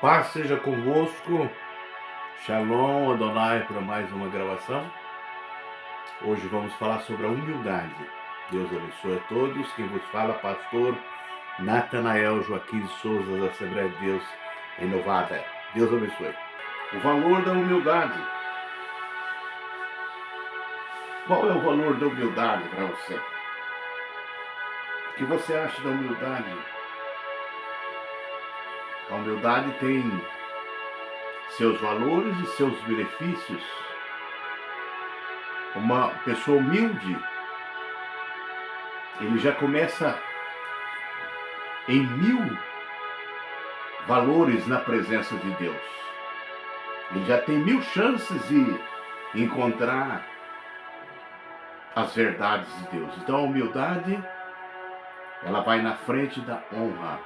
Paz seja convosco, Shalom Adonai para mais uma gravação. Hoje vamos falar sobre a humildade. Deus abençoe a todos. Quem vos fala, pastor Natanael Joaquim de Souza, da Assembleia de Deus Renovada. Deus abençoe. O valor da humildade. Qual é o valor da humildade para você? O que você acha da humildade? A humildade tem seus valores e seus benefícios. Uma pessoa humilde, ele já começa em 1000 valores na presença de Deus. Ele já tem 1000 chances de encontrar as verdades de Deus. Então a humildade, ela vai na frente da honra.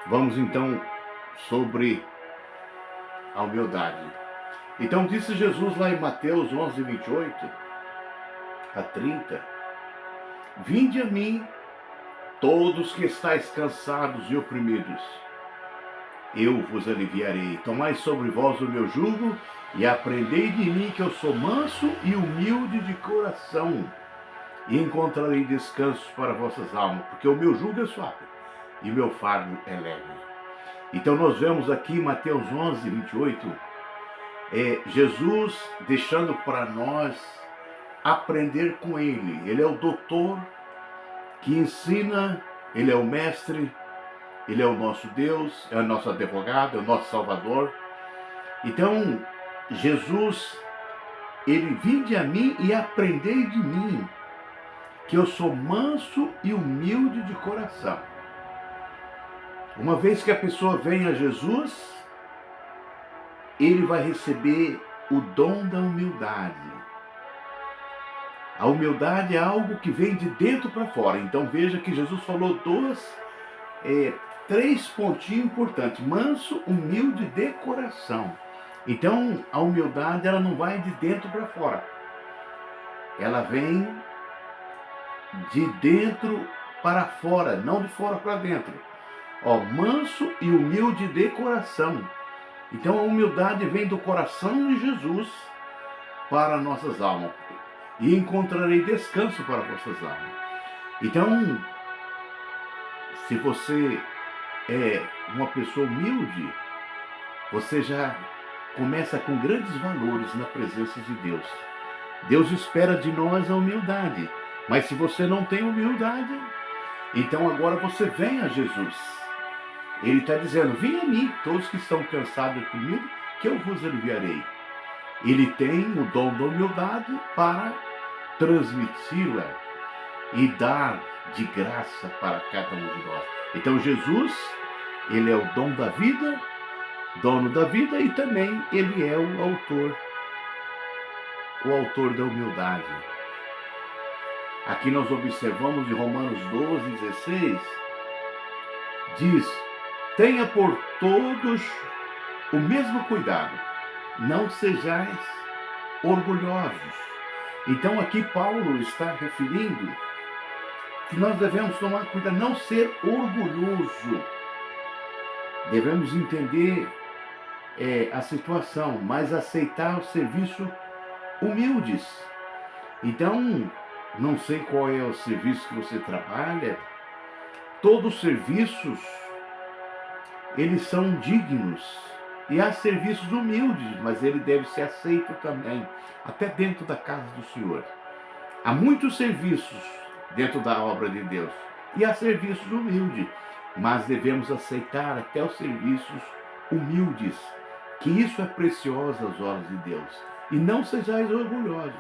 Vamos então sobre a humildade. Então disse Jesus lá em Mateus 11, 28 a 30: Vinde a mim, todos que estáis cansados e oprimidos, eu vos aliviarei. Tomai sobre vós o meu jugo e aprendei de mim, que eu sou manso e humilde de coração, e encontrarei descanso para vossas almas, porque o meu jugo é suave e o meu fardo é leve. Então nós vemos aqui em Mateus 11, 28, Jesus deixando para nós aprender com ele. Ele é o doutor que ensina, ele é o mestre, ele é o nosso Deus, é o nosso advogado, é o nosso Salvador. Então, Jesus, ele: vinde a mim e aprendei de mim, que eu sou manso e humilde de coração. Uma vez que a pessoa vem a Jesus, ele vai receber o dom da humildade. A humildade é algo que vem de dentro para fora. Então veja que Jesus falou três pontinhos importantes: manso, humilde, de coração. Então a humildade, ela não vai de dentro para fora, ela vem de dentro para fora, não de fora para dentro. Manso e humilde de coração. Então a humildade vem do coração de Jesus para nossas almas. E encontrarei descanso para vossas almas. Então, se você é uma pessoa humilde, você já começa com grandes valores na presença de Deus. Deus espera de nós a humildade. Mas se você não tem humildade, então agora você vem a Jesus. Ele está dizendo: vem a mim, todos que estão cansados e oprimidos, que eu vos aliviarei. Ele tem o dom da humildade para transmiti-la e dar de graça para cada um de nós. Então Jesus, ele é o dom da vida, dono da vida, e também ele é o autor da humildade. Aqui nós observamos em Romanos 12, 16, diz: tenha por todos o mesmo cuidado, não sejais orgulhosos. Então aqui Paulo está referindo que nós devemos tomar cuidado, não ser orgulhoso. Devemos entender a situação, mas aceitar o serviço humildes. Então, não sei qual é o serviço que você trabalha. Todos os serviços, eles são dignos. E há serviços humildes, mas ele deve ser aceito também, até dentro da casa do Senhor. Há muitos serviços dentro da obra de Deus, e há serviços humildes, mas devemos aceitar até os serviços humildes, que isso é precioso aos olhos de Deus. E não sejais orgulhosos.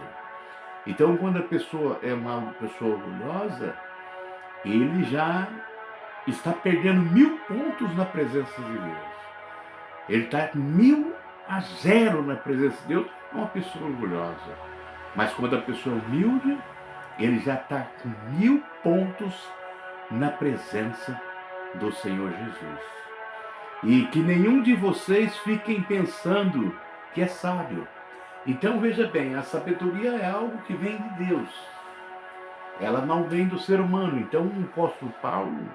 Então, quando a pessoa é uma pessoa orgulhosa, ele já está perdendo 1000 pontos na presença de Deus. Ele está 1000-0 na presença de Deus, é uma pessoa orgulhosa. Mas quando a pessoa é humilde, ele já está com 1000 pontos na presença do Senhor Jesus. E que nenhum de vocês fiquem pensando que é sábio. Então veja bem, a sabedoria é algo que vem de Deus. Ela não vem do ser humano. Então o apóstolo Paulo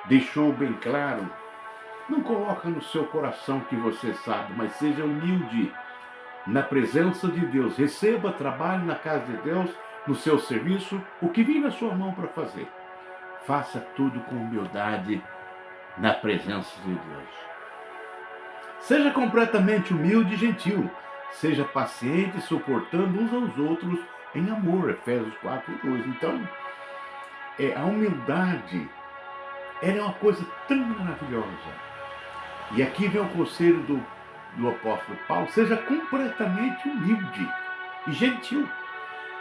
deixou bem claro Não coloca no seu coração que você sabe, mas seja humilde na presença de Deus. Receba trabalho na casa de Deus, no seu serviço, o que vir na sua mão para fazer. Faça tudo com humildade na presença de Deus. Seja completamente humilde e gentil. Seja paciente, suportando uns aos outros em amor. Efésios 4:2. Então, a humildade, ela é uma coisa tão maravilhosa. E aqui vem o conselho do apóstolo Paulo: seja completamente humilde e gentil.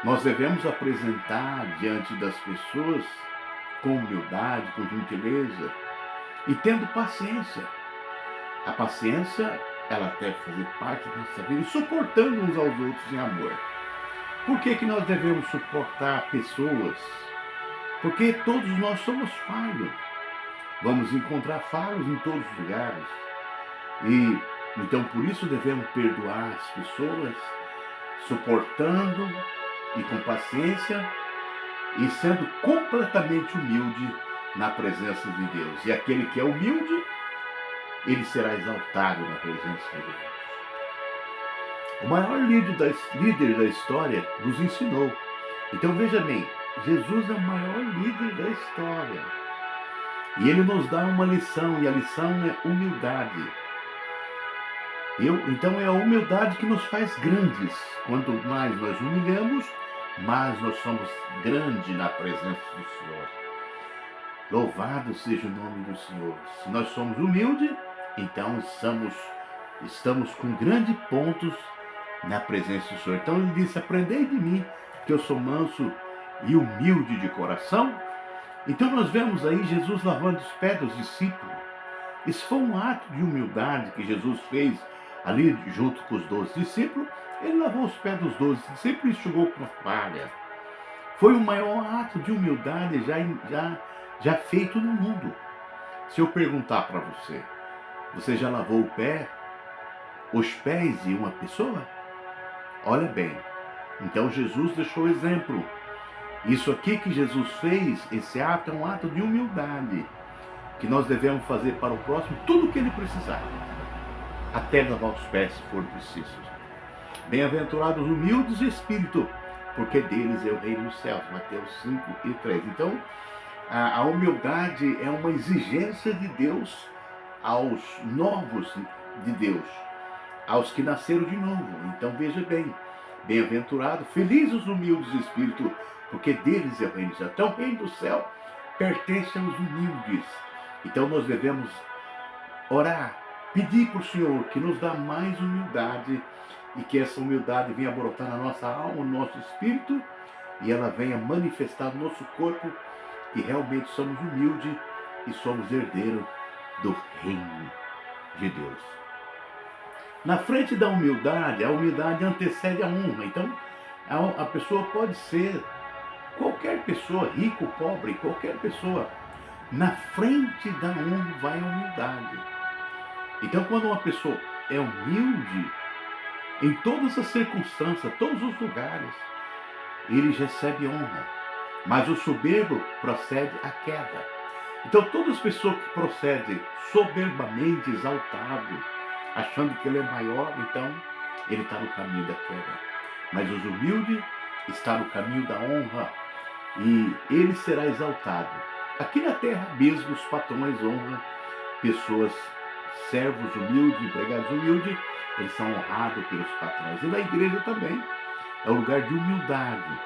Nós devemos apresentar diante das pessoas com humildade, com gentileza e tendo paciência. A paciência, ela deve fazer parte da nossa vida, e suportando uns aos outros em amor. Por que que nós devemos suportar pessoas? Porque todos nós somos falhos. Vamos encontrar falhos em todos os lugares. E então por isso devemos perdoar as pessoas, suportando e com paciência e sendo completamente humilde na presença de Deus. E aquele que é humilde, ele será exaltado na presença de Deus. O maior líder da história nos ensinou. Então veja bem, Jesus é o maior líder da história. E ele nos dá uma lição, e a lição é humildade. Então é a humildade que nos faz grandes. Quanto mais nós humilhamos, mais nós somos grandes na presença do Senhor. Louvado seja o nome do Senhor. Se nós somos humildes, então estamos com grandes pontos na presença do Senhor. Então ele disse: aprendei de mim, que eu sou manso e humilde de coração. Então nós vemos aí Jesus lavando os pés dos discípulos. Isso foi um ato de humildade que Jesus fez ali junto com os 12 discípulos. Ele lavou os pés dos 12 discípulos e enxugou com a palha. Foi o maior ato de humildade já feito no mundo. Se eu perguntar para você, você já lavou os pés de uma pessoa? Olha bem, então Jesus deixou exemplo. Isso aqui que Jesus fez, esse ato é um ato de humildade, que nós devemos fazer para o próximo tudo o que ele precisar, até lavar os pés se for preciso. Bem-aventurados humildes de espírito, porque deles é o reino dos céus. Mateus 5:3. Então, a humildade é uma exigência de Deus aos novos de Deus, aos que nasceram de novo. Então veja bem, bem-aventurado, felizes os humildes de espírito, porque deles é o reino do céu. Então o reino do céu pertence aos humildes. Então nós devemos orar, pedir para o Senhor que nos dá mais humildade, e que essa humildade venha brotar na nossa alma, no nosso espírito, e ela venha manifestar no nosso corpo que realmente somos humildes e somos herdeiros do reino de Deus. Na frente da humildade, a humildade antecede a honra. Então, a pessoa pode ser qualquer pessoa, rico, pobre, qualquer pessoa. Na frente da honra vai a humildade. Então, quando uma pessoa é humilde, em todas as circunstâncias, todos os lugares, ele recebe honra. Mas o soberbo procede à queda. Então, todas as pessoas que procedem soberbamente, exaltado, achando que ele é maior, então ele está no caminho da queda. Mas os humildes estão no caminho da honra, e ele será exaltado. Aqui na terra mesmo os patrões honram pessoas, servos humildes, empregados humildes, eles são honrados pelos patrões. E na igreja também é um lugar de humildade.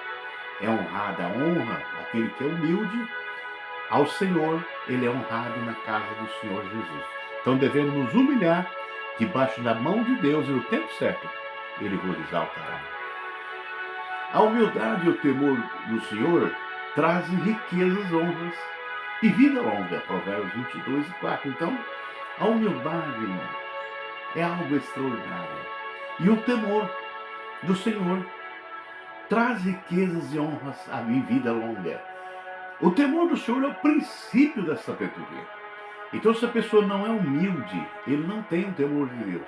É honrada a honra, aquele que é humilde, ao Senhor, ele é honrado na casa do Senhor Jesus. Então devemos nos humilhar debaixo da mão de Deus, e no tempo certo ele vos exaltará. A humildade e o temor do Senhor trazem riquezas, honras e vida longa. Provérbios 22:4. Então, a humildade, irmão, é algo extraordinário. E o temor do Senhor traz riquezas e honras e vida longa. O temor do Senhor é o princípio da sabedoria. Então, se a pessoa não é humilde, ele não tem o temor de Deus.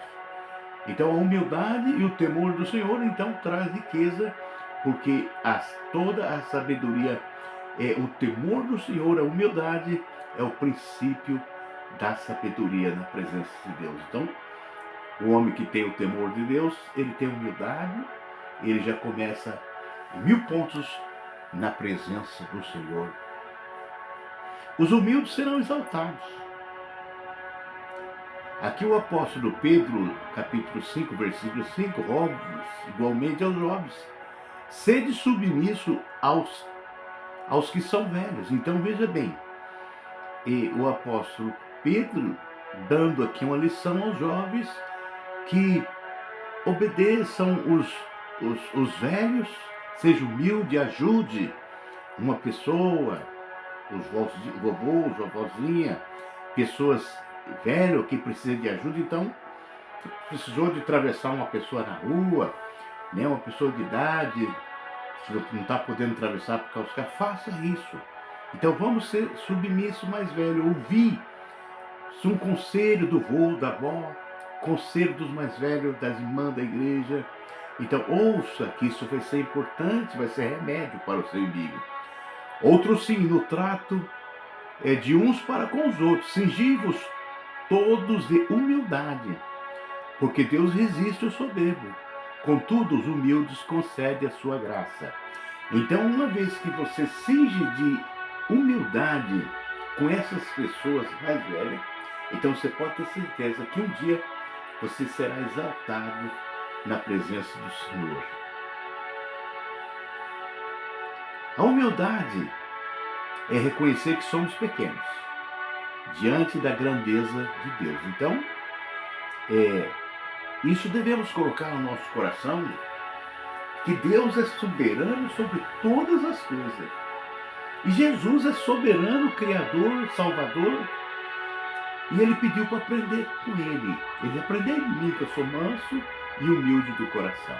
Então, a humildade e o temor do Senhor, então, traz riqueza, porque toda a sabedoria, o temor do Senhor, a humildade, é o princípio da sabedoria na presença de Deus. Então, o homem que tem o temor de Deus, ele tem humildade, ele já começa 1000 pontos na presença do Senhor. Os humildes serão exaltados. Aqui o apóstolo Pedro, capítulo 5, versículo 5, roga igualmente aos jovens, sede submisso aos que são velhos. Então veja bem, e o apóstolo Pedro dando aqui uma lição aos jovens que obedeçam os velhos, seja humilde, ajude uma pessoa, os vovôs, vovozinha, pessoas velhas que precisam de ajuda. Então, precisou de atravessar uma pessoa na rua, né, uma pessoa de idade, se não está podendo atravessar por causa que faça isso. Então vamos ser submissos mais velhos, ouvir um conselho do vô, da avó, conselho dos mais velhos, das irmãs da igreja. Então ouça que isso vai ser importante, vai ser remédio para o seu inimigo. Outro sim, no trato de uns para com os outros, cingi-vos todos de humildade, porque Deus resiste ao soberbo, contudo os humildes concede a sua graça. Então, uma vez que você cinge de humildade com essas pessoas mais velhas, então você pode ter certeza que um dia você será exaltado na presença do Senhor. A humildade é reconhecer que somos pequenos diante da grandeza de Deus. Então, isso devemos colocar no nosso coração, que Deus é soberano sobre todas as coisas. E Jesus é soberano, Criador, Salvador. E ele pediu para aprender com ele. Ele aprendeu de mim, que eu sou manso e humilde do coração.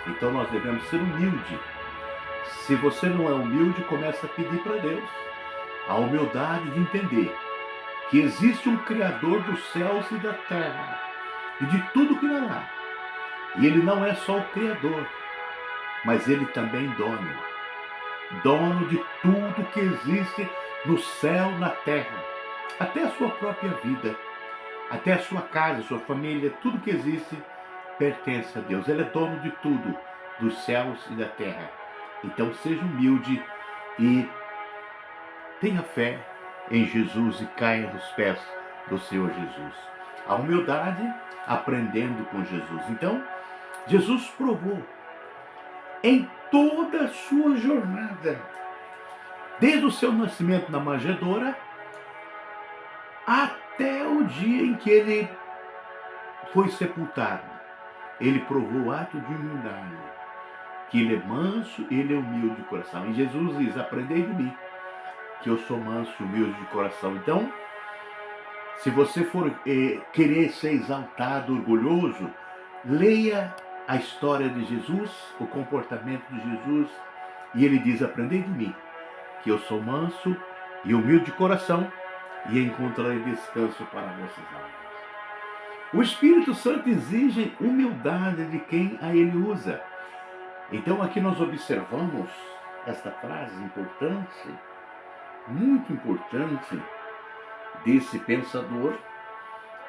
Então nós devemos ser humildes. Se você não é humilde, começa a pedir para Deus a humildade de entender que existe um Criador dos céus e da terra e de tudo que há. E ele não é só o Criador, mas ele também dono de tudo que existe no céu, na terra, até a sua própria vida, até a sua casa, a sua família, tudo que existe pertence a Deus. Ele é dono de tudo, dos céus e da terra. Então seja humilde e tenha fé em Jesus e caia nos pés do Senhor Jesus. A humildade aprendendo com Jesus. Então, Jesus provou em toda a sua jornada, desde o seu nascimento na manjedoura até o dia em que ele foi sepultado. Ele provou o ato de humildade, que ele é manso, ele é humilde de coração. E Jesus diz: aprendei de mim, que eu sou manso e humilde de coração. Então, se você for querer ser exaltado, orgulhoso, leia a história de Jesus, o comportamento de Jesus, e ele diz: aprendei de mim, que eu sou manso e humilde de coração, e encontrarei descanso para vossas almas. O Espírito Santo exige humildade de quem a ele usa. Então aqui nós observamos esta frase importante, muito importante, desse pensador,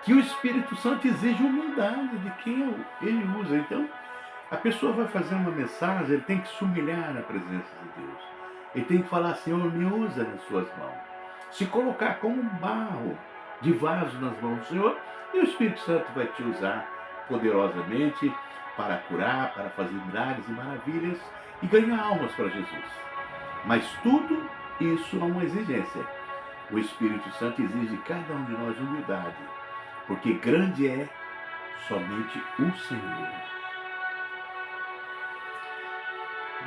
que o Espírito Santo exige humildade de quem ele usa. Então, a pessoa vai fazer uma mensagem, ele tem que se humilhar na presença de Deus. Ele tem que falar: Senhor, me usa nas suas mãos. Se colocar como um barro de vaso nas mãos do Senhor, e o Espírito Santo vai te usar poderosamente para curar, para fazer milagres e maravilhas e ganhar almas para Jesus. Mas tudo isso é uma exigência. O Espírito Santo exige de cada um de nós humildade, porque grande é somente o Senhor.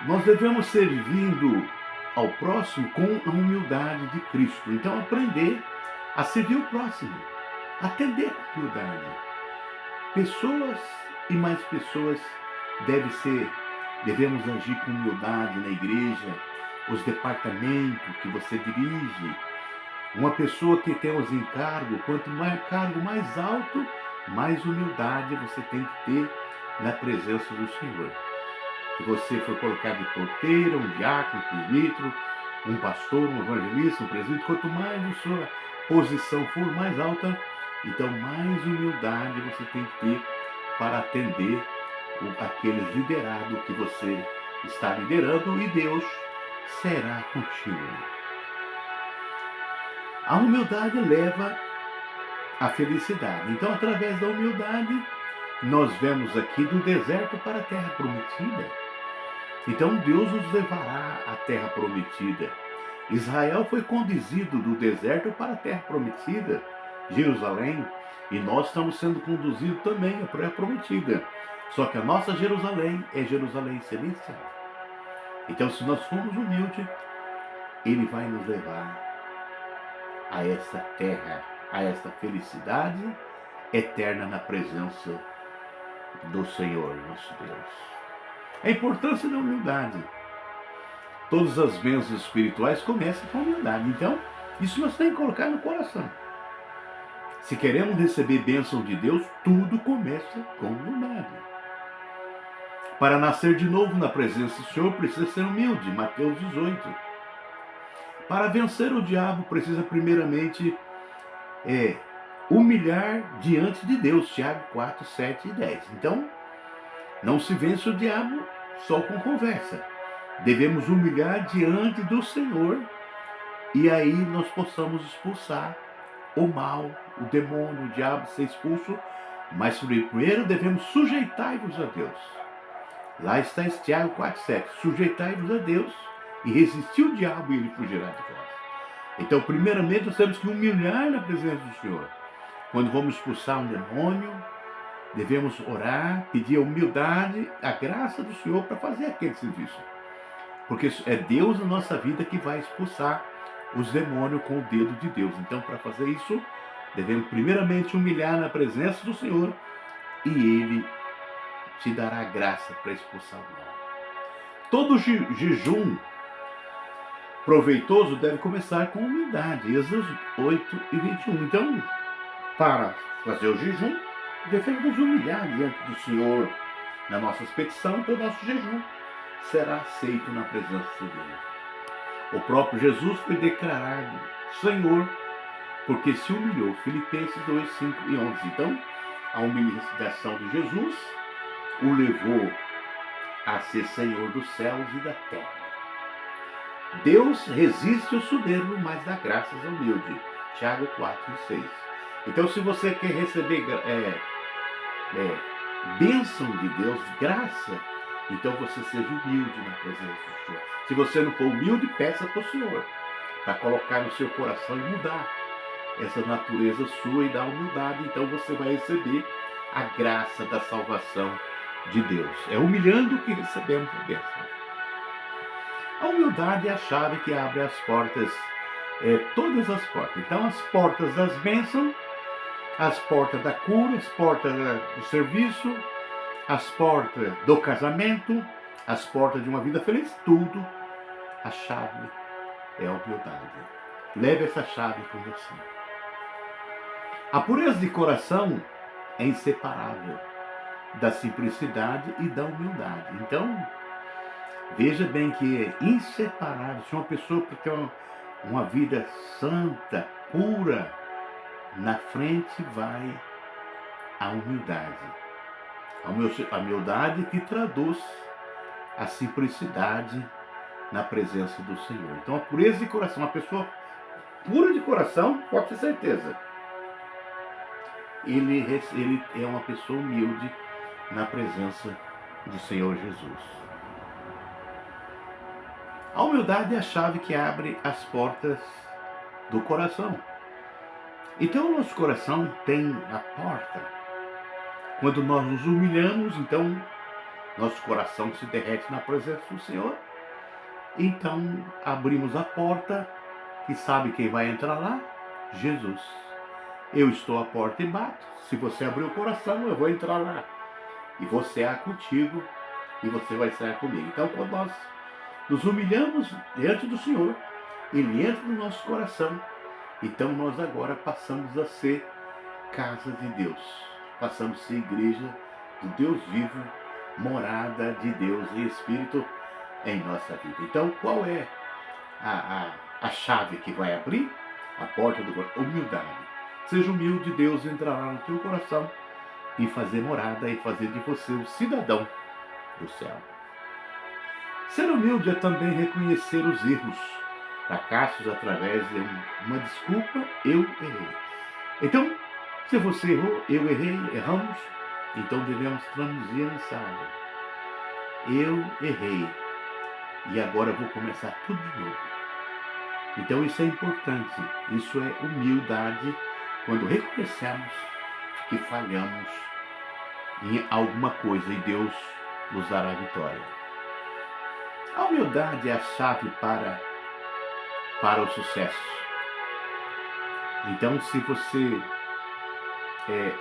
Nós devemos servindo ao próximo com a humildade de Cristo. Então, aprender a servir o próximo, atender com humildade. Pessoas e mais pessoas devemos agir com humildade na igreja, os departamentos que você dirige. Uma pessoa que tem os encargos, quanto mais cargo mais alto, mais humildade você tem que ter na presença do Senhor. Se você for colocado de porteiro, um diácono, um presbítero, um pastor, um evangelista, um presbítero, quanto mais o Senhor posição for mais alta, então mais humildade você tem que ter para atender aqueles liderados que você está liderando, e Deus será contigo. A humildade leva à felicidade. Então, através da humildade, nós vemos aqui do deserto para a terra prometida. Então, Deus nos levará à terra prometida. Israel foi conduzido do deserto para a terra prometida, Jerusalém, e nós estamos sendo conduzidos também à terra prometida. Só que a nossa Jerusalém é Jerusalém celestial. Então, se nós formos humildes, Ele vai nos levar a essa terra, a esta felicidade eterna na presença do Senhor, nosso Deus. A importância da humildade. Todas as bênçãos espirituais começam com a humildade. Então, isso nós temos que colocar no coração. Se queremos receber bênção de Deus, tudo começa com humildade. Para nascer de novo na presença do Senhor, precisa ser humilde. Mateus 18. Para vencer o diabo, precisa primeiramente humilhar diante de Deus. Tiago 4, 7 e 10. Então, não se vence o diabo só com conversa. Devemos humilhar diante do Senhor, e aí nós possamos expulsar o mal, o demônio, o diabo, ser expulso. Mas primeiro devemos sujeitar-vos a Deus. Lá está em Tiago 4, 7. Sujeitai-vos a Deus e resistir o diabo, e ele fugirá de vós. Então, primeiramente, nós temos que humilhar na presença do Senhor. Quando vamos expulsar um demônio, devemos orar, pedir a humildade, a graça do Senhor para fazer aquele serviço. Porque é Deus na nossa vida que vai expulsar os demônios com o dedo de Deus. Então, para fazer isso, devemos primeiramente humilhar na presença do Senhor, e Ele te dará graça para expulsar o mal. Todo jejum proveitoso deve começar com humildade. Êxodo 8 e 21. Então, para fazer o jejum, devemos nos humilhar diante do Senhor na nossa petição, então nosso jejum será aceito na presença de Deus. O próprio Jesus foi declarado Senhor porque se humilhou. Filipenses 2, 5 e 11. Então, a humilhação de Jesus o levou a ser Senhor dos céus e da terra. Deus resiste ao soberbo, mas dá graças ao humilde. Tiago 4 e 6. Então, se você quer receber bênção de Deus, graça, então você seja humilde na presença do Senhor. Se você não for humilde, peça para o Senhor, para colocar no seu coração e mudar essa natureza sua e dar humildade. Então você vai receber a graça da salvação de Deus. É humilhando que recebemos a bênção. A humildade é a chave que abre as portas, todas as portas. Então, as portas das bênçãos, as portas da cura, as portas do serviço, as portas do casamento, as portas de uma vida feliz, tudo, a chave é a humildade. Leve essa chave com você. A pureza de coração é inseparável da simplicidade e da humildade. Então, veja bem que é inseparável. Se uma pessoa quer uma vida santa, pura, na frente vai a humildade. A humildade que traduz a simplicidade na presença do Senhor. Então, a pureza de coração, uma pessoa pura de coração, pode ter certeza, ele é uma pessoa humilde na presença do Senhor Jesus. A humildade é a chave que abre as portas do coração. Então, o nosso coração tem a porta. Quando nós nos humilhamos, então, nosso coração se derrete na presença do Senhor. Então, abrimos a porta, e sabe quem vai entrar lá? Jesus. Eu estou à porta e bato. Se você abrir o coração, eu vou entrar lá. E vou cear contigo, e você vai cear comigo. Então, quando nós nos humilhamos diante do Senhor, Ele entra no nosso coração. Então, nós agora passamos a ser casa de Deus. Passamos a ser igreja do Deus vivo, morada de Deus em Espírito em nossa vida. Então, qual é a chave que vai abrir? A porta do coração. Humildade. Seja humilde, Deus entrará no teu coração e fazer morada e fazer de você um cidadão do céu. Ser humilde é também reconhecer os erros, fracassos através de uma desculpa, eu errei. Então, se você errou, eu errei, erramos, então devemos traduzir a mensagem. Eu errei e agora vou começar tudo de novo. Então isso é importante, isso é humildade, quando reconhecemos que falhamos em alguma coisa e Deus nos dará a vitória. A humildade é a chave para o sucesso. Então, se você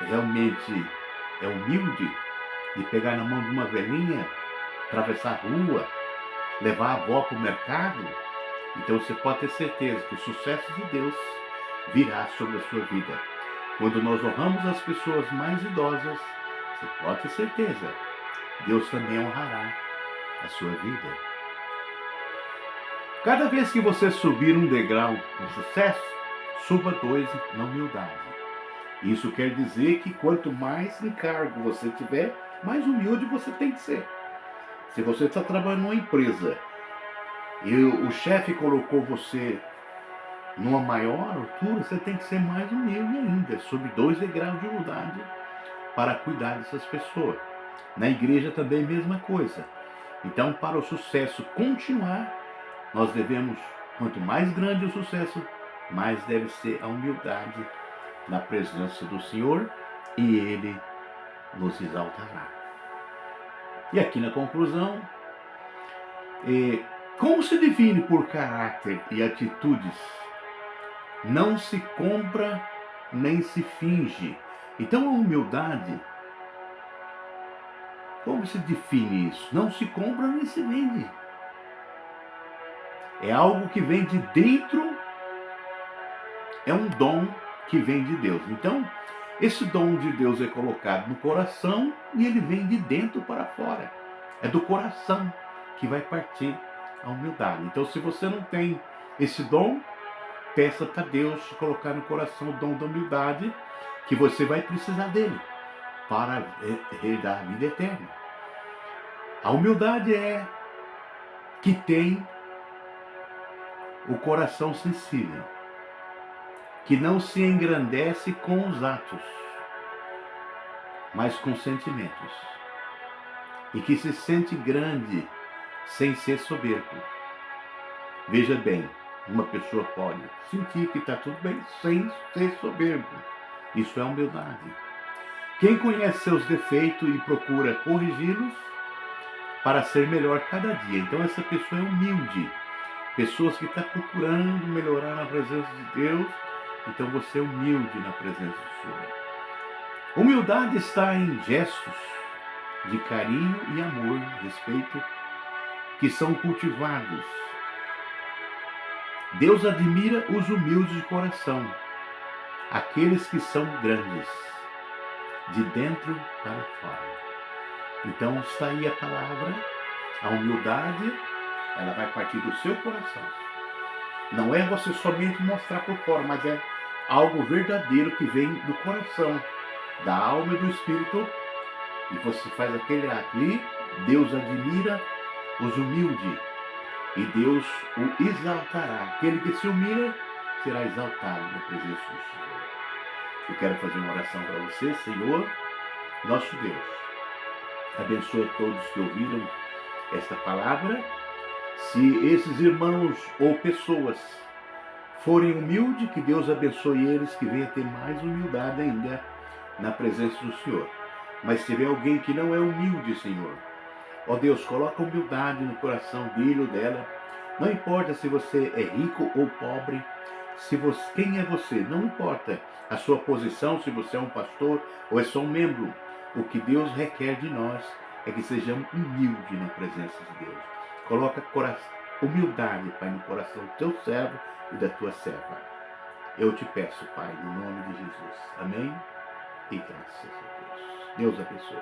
realmente é humilde, de pegar na mão de uma velhinha, atravessar a rua, levar a avó para o mercado, então você pode ter certeza que o sucesso de Deus virá sobre a sua vida. Quando nós honramos as pessoas mais idosas, você pode ter certeza, Deus também honrará a sua vida. Cada vez que você subir um degrau com sucesso, suba 2 na humildade. Isso quer dizer que quanto mais encargo você tiver, mais humilde você tem que ser. Se você está trabalhando numa empresa e o chefe colocou você numa maior altura, você tem que ser mais humilde ainda, sob 2 degraus de humildade para cuidar dessas pessoas. Na igreja também a mesma coisa. Então, para o sucesso continuar, nós devemos, quanto mais grande o sucesso, mais deve ser a humildade na presença do Senhor e Ele nos exaltará. E aqui na conclusão, como se define por caráter e atitudes? Não se compra nem se finge. Então a humildade, como se define isso? Não se compra nem se vende. É algo que vem de dentro, é um dom que vem de Deus. Então, esse dom de Deus é colocado no coração e ele vem de dentro para fora. É do coração que vai partir a humildade. Então, se você não tem esse dom, peça para Deus te colocar no coração o dom da humildade, que você vai precisar dele para herdar a vida eterna. A humildade é que tem o coração sensível, que não se engrandece com os atos, mas com sentimentos, e que se sente grande sem ser soberbo. Veja bem, uma pessoa pode sentir que está tudo bem sem ser soberbo. Isso é humildade. Quem conhece seus defeitos e procura corrigi-los para ser melhor cada dia. Então essa pessoa é humilde. Pessoas que estão procurando melhorar na presença de Deus, então você é humilde na presença do Senhor. Humildade está em gestos de carinho e amor, respeito, que são cultivados. Deus admira os humildes de coração, aqueles que são grandes, de dentro para fora. Então está aí a palavra, a humildade, ela vai partir do seu coração. Não é você somente mostrar por fora, mas é algo verdadeiro que vem do coração, da alma e do espírito, e você faz aquele ato. E Deus admira os humildes, e Deus o exaltará. Aquele que se humilha será exaltado na presença do Senhor. Eu quero fazer uma oração para você. Senhor, nosso Deus, abençoa todos que ouviram esta palavra. Se esses irmãos ou pessoas forem humildes, que Deus abençoe eles, que venha ter mais humildade ainda na presença do Senhor. Mas se tiver alguém que não é humilde, Senhor, ó Deus, coloca humildade no coração dele ou dela. Não importa se você é rico ou pobre, quem é você, não importa a sua posição, se você é um pastor ou é só um membro. O que Deus requer de nós é que sejamos humildes na presença de Deus. Coloca humildade, Pai, no coração do teu servo e da tua serva. Eu te peço, Pai, no nome de Jesus. Amém? E graças a Deus. Deus abençoe.